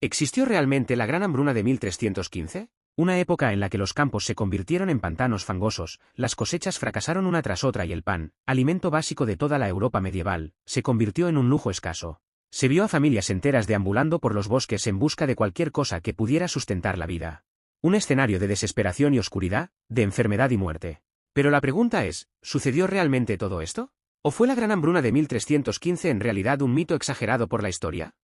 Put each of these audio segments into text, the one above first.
¿Existió realmente la gran hambruna de 1315? Una época en la que los campos se convirtieron en pantanos fangosos, las cosechas fracasaron una tras otra y el pan, alimento básico de toda la Europa medieval, se convirtió en un lujo escaso. Se vio a familias enteras deambulando por los bosques en busca de cualquier cosa que pudiera sustentar la vida. Un escenario de desesperación y oscuridad, de enfermedad y muerte. Pero la pregunta es, ¿sucedió realmente todo esto? ¿O fue la gran hambruna de 1315 en realidad un mito exagerado por la historia?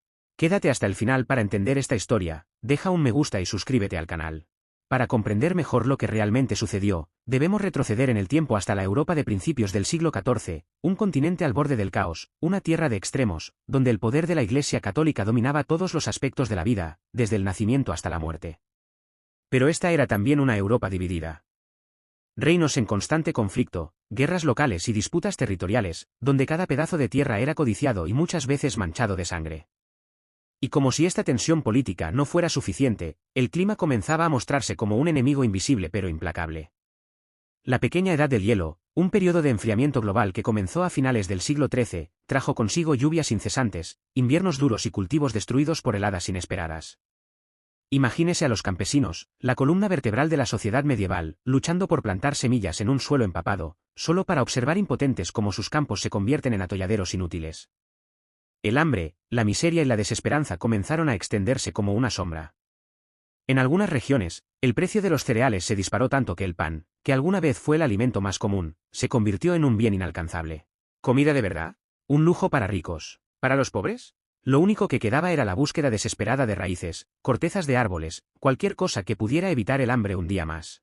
Quédate hasta el final para entender esta historia, deja un me gusta y suscríbete al canal. Para comprender mejor lo que realmente sucedió, debemos retroceder en el tiempo hasta la Europa de principios del siglo XIV, un continente al borde del caos, una tierra de extremos, donde el poder de la Iglesia católica dominaba todos los aspectos de la vida, desde el nacimiento hasta la muerte. Pero esta era también una Europa dividida. Reinos en constante conflicto, guerras locales y disputas territoriales, donde cada pedazo de tierra era codiciado y muchas veces manchado de sangre. Y como si esta tensión política no fuera suficiente, el clima comenzaba a mostrarse como un enemigo invisible pero implacable. La pequeña edad del hielo, un periodo de enfriamiento global que comenzó a finales del siglo XIII, trajo consigo lluvias incesantes, inviernos duros y cultivos destruidos por heladas inesperadas. Imagínese a los campesinos, la columna vertebral de la sociedad medieval, luchando por plantar semillas en un suelo empapado, solo para observar impotentes cómo sus campos se convierten en atolladeros inútiles. El hambre, la miseria y la desesperanza comenzaron a extenderse como una sombra. En algunas regiones, el precio de los cereales se disparó tanto que el pan, que alguna vez fue el alimento más común, se convirtió en un bien inalcanzable. ¿Comida de verdad? ¿Un lujo para ricos? ¿Para los pobres? Lo único que quedaba era la búsqueda desesperada de raíces, cortezas de árboles, cualquier cosa que pudiera evitar el hambre un día más.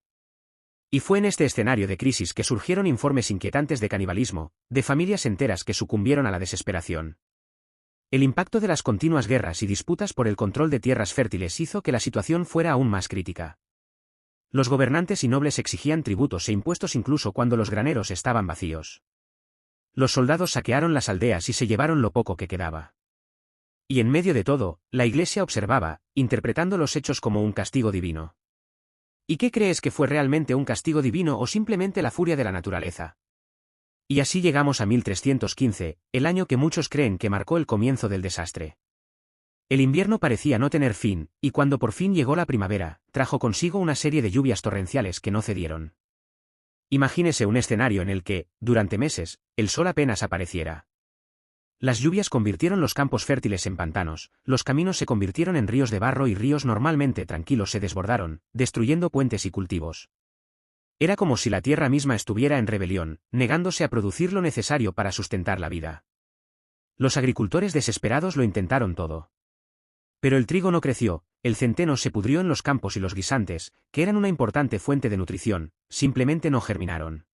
Y fue en este escenario de crisis que surgieron informes inquietantes de canibalismo, de familias enteras que sucumbieron a la desesperación. El impacto de las continuas guerras y disputas por el control de tierras fértiles hizo que la situación fuera aún más crítica. Los gobernantes y nobles exigían tributos e impuestos incluso cuando los graneros estaban vacíos. Los soldados saquearon las aldeas y se llevaron lo poco que quedaba. Y en medio de todo, la Iglesia observaba, interpretando los hechos como un castigo divino. ¿Y qué crees que fue realmente un castigo divino o simplemente la furia de la naturaleza? Y así llegamos a 1315, el año que muchos creen que marcó el comienzo del desastre. El invierno parecía no tener fin, y cuando por fin llegó la primavera, trajo consigo una serie de lluvias torrenciales que no cedieron. Imagínese un escenario en el que, durante meses, el sol apenas apareciera. Las lluvias convirtieron los campos fértiles en pantanos, los caminos se convirtieron en ríos de barro y ríos normalmente tranquilos se desbordaron, destruyendo puentes y cultivos. Era como si la tierra misma estuviera en rebelión, negándose a producir lo necesario para sustentar la vida. Los agricultores desesperados lo intentaron todo. Pero el trigo no creció, el centeno se pudrió en los campos y los guisantes, que eran una importante fuente de nutrición, simplemente no germinaron.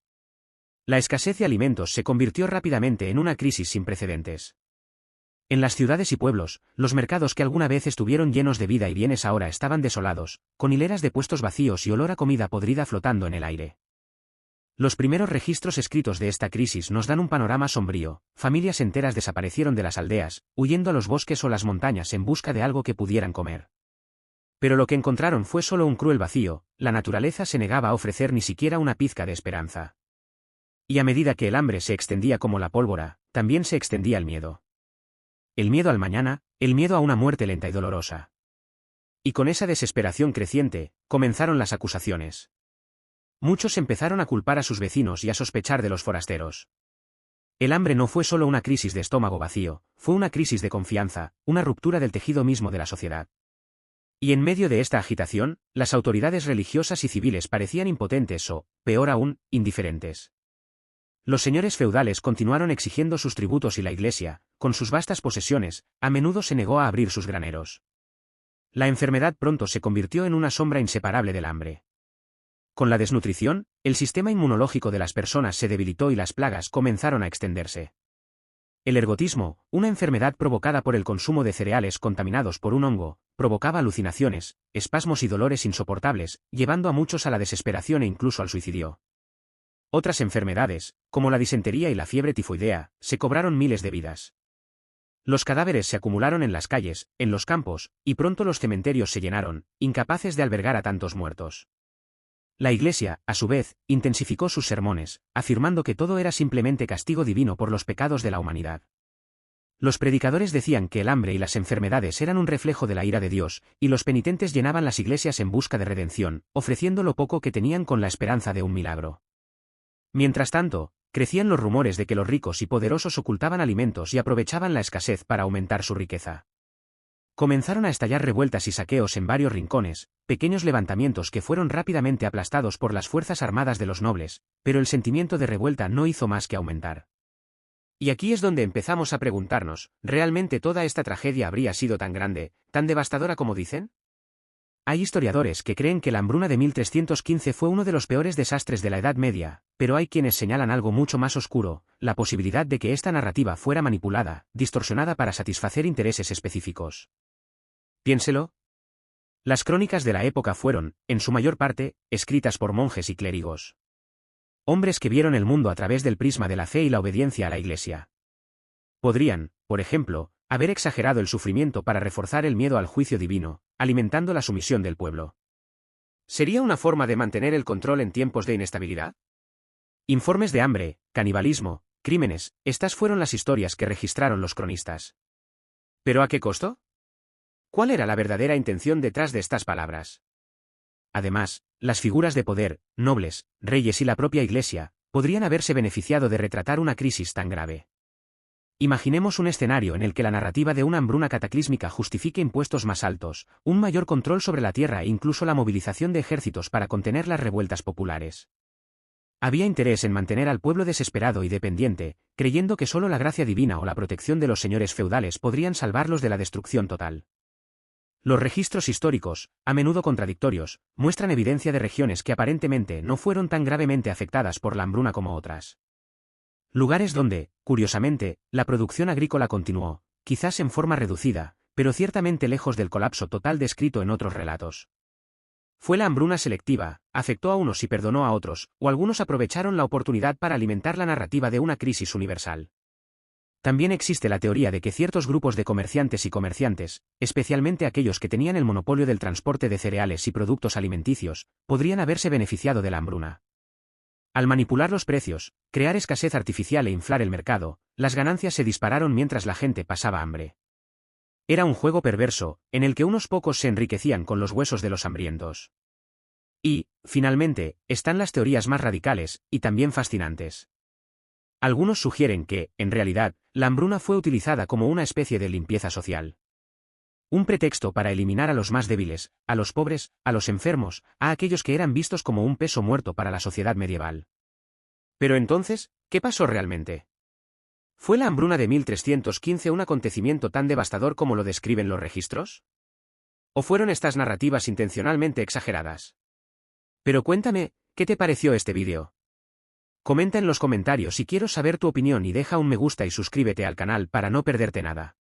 La escasez de alimentos se convirtió rápidamente en una crisis sin precedentes. En las ciudades y pueblos, los mercados que alguna vez estuvieron llenos de vida y bienes ahora estaban desolados, con hileras de puestos vacíos y olor a comida podrida flotando en el aire. Los primeros registros escritos de esta crisis nos dan un panorama sombrío, familias enteras desaparecieron de las aldeas, huyendo a los bosques o las montañas en busca de algo que pudieran comer. Pero lo que encontraron fue solo un cruel vacío, la naturaleza se negaba a ofrecer ni siquiera una pizca de esperanza. Y a medida que el hambre se extendía como la pólvora, también se extendía el miedo. El miedo al mañana, el miedo a una muerte lenta y dolorosa. Y con esa desesperación creciente, comenzaron las acusaciones. Muchos empezaron a culpar a sus vecinos y a sospechar de los forasteros. El hambre no fue solo una crisis de estómago vacío, fue una crisis de confianza, una ruptura del tejido mismo de la sociedad. Y en medio de esta agitación, las autoridades religiosas y civiles parecían impotentes o, peor aún, indiferentes. Los señores feudales continuaron exigiendo sus tributos y la Iglesia, con sus vastas posesiones, a menudo se negó a abrir sus graneros. La enfermedad pronto se convirtió en una sombra inseparable del hambre. Con la desnutrición, el sistema inmunológico de las personas se debilitó y las plagas comenzaron a extenderse. El ergotismo, una enfermedad provocada por el consumo de cereales contaminados por un hongo, provocaba alucinaciones, espasmos y dolores insoportables, llevando a muchos a la desesperación e incluso al suicidio. Otras enfermedades, como la disentería y la fiebre tifoidea, se cobraron miles de vidas. Los cadáveres se acumularon en las calles, en los campos, y pronto los cementerios se llenaron, incapaces de albergar a tantos muertos. La Iglesia, a su vez, intensificó sus sermones, afirmando que todo era simplemente castigo divino por los pecados de la humanidad. Los predicadores decían que el hambre y las enfermedades eran un reflejo de la ira de Dios, y los penitentes llenaban las iglesias en busca de redención, ofreciendo lo poco que tenían con la esperanza de un milagro. Mientras tanto, crecían los rumores de que los ricos y poderosos ocultaban alimentos y aprovechaban la escasez para aumentar su riqueza. Comenzaron a estallar revueltas y saqueos en varios rincones, pequeños levantamientos que fueron rápidamente aplastados por las fuerzas armadas de los nobles, pero el sentimiento de revuelta no hizo más que aumentar. Y aquí es donde empezamos a preguntarnos, ¿realmente toda esta tragedia habría sido tan grande, tan devastadora como dicen? Hay historiadores que creen que la hambruna de 1315 fue uno de los peores desastres de la Edad Media, pero hay quienes señalan algo mucho más oscuro, la posibilidad de que esta narrativa fuera manipulada, distorsionada para satisfacer intereses específicos. Piénselo. Las crónicas de la época fueron, en su mayor parte, escritas por monjes y clérigos. Hombres que vieron el mundo a través del prisma de la fe y la obediencia a la Iglesia. Podrían, por ejemplo, haber exagerado el sufrimiento para reforzar el miedo al juicio divino, alimentando la sumisión del pueblo. ¿Sería una forma de mantener el control en tiempos de inestabilidad? Informes de hambre, canibalismo, crímenes, estas fueron las historias que registraron los cronistas. ¿Pero a qué costo? ¿Cuál era la verdadera intención detrás de estas palabras? Además, las figuras de poder, nobles, reyes y la propia Iglesia, podrían haberse beneficiado de retratar una crisis tan grave. Imaginemos un escenario en el que la narrativa de una hambruna cataclísmica justifique impuestos más altos, un mayor control sobre la tierra e incluso la movilización de ejércitos para contener las revueltas populares. Había interés en mantener al pueblo desesperado y dependiente, creyendo que solo la gracia divina o la protección de los señores feudales podrían salvarlos de la destrucción total. Los registros históricos, a menudo contradictorios, muestran evidencia de regiones que aparentemente no fueron tan gravemente afectadas por la hambruna como otras. Lugares donde, curiosamente, la producción agrícola continuó, quizás en forma reducida, pero ciertamente lejos del colapso total descrito en otros relatos. Fue la hambruna selectiva, afectó a unos y perdonó a otros, o algunos aprovecharon la oportunidad para alimentar la narrativa de una crisis universal. También existe la teoría de que ciertos grupos de comerciantes y comerciantes, especialmente aquellos que tenían el monopolio del transporte de cereales y productos alimenticios, podrían haberse beneficiado de la hambruna. Al manipular los precios, crear escasez artificial e inflar el mercado, las ganancias se dispararon mientras la gente pasaba hambre. Era un juego perverso, en el que unos pocos se enriquecían con los huesos de los hambrientos. Y, finalmente, están las teorías más radicales, y también fascinantes. Algunos sugieren que, en realidad, la hambruna fue utilizada como una especie de limpieza social. Un pretexto para eliminar a los más débiles, a los pobres, a los enfermos, a aquellos que eran vistos como un peso muerto para la sociedad medieval. Pero entonces, ¿qué pasó realmente? ¿Fue la hambruna de 1315 un acontecimiento tan devastador como lo describen los registros? ¿O fueron estas narrativas intencionalmente exageradas? Pero cuéntame, ¿qué te pareció este vídeo? Comenta en los comentarios y quiero saber tu opinión y deja un me gusta y suscríbete al canal para no perderte nada.